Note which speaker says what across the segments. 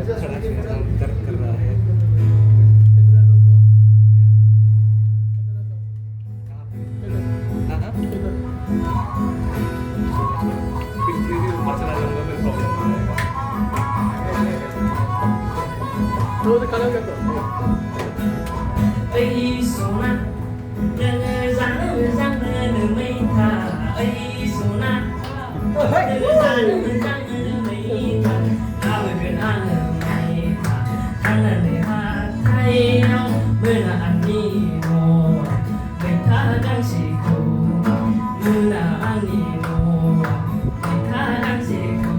Speaker 1: दर्द कर रहा है।
Speaker 2: Ây Sona, nơi răng nơi mây thả. Ây Sona, nơi răng nơi mây thả. Ao bên ăn mây thả, ăn nơi hát thay nhau. Bên ăn đi ngô, bên thả đang xì cụ. Bên ăn đi ngô, bên thả đang xì cụ.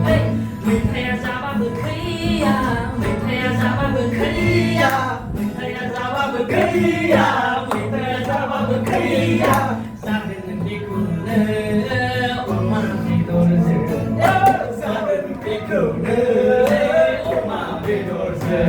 Speaker 2: Ây, bên thay ra ba bực khí à, bên thay ra ba bực khí à. Bekerja, kita bekerja, sambil pikirnya, oma tidur se, sambil pikirnya, oma tidur se.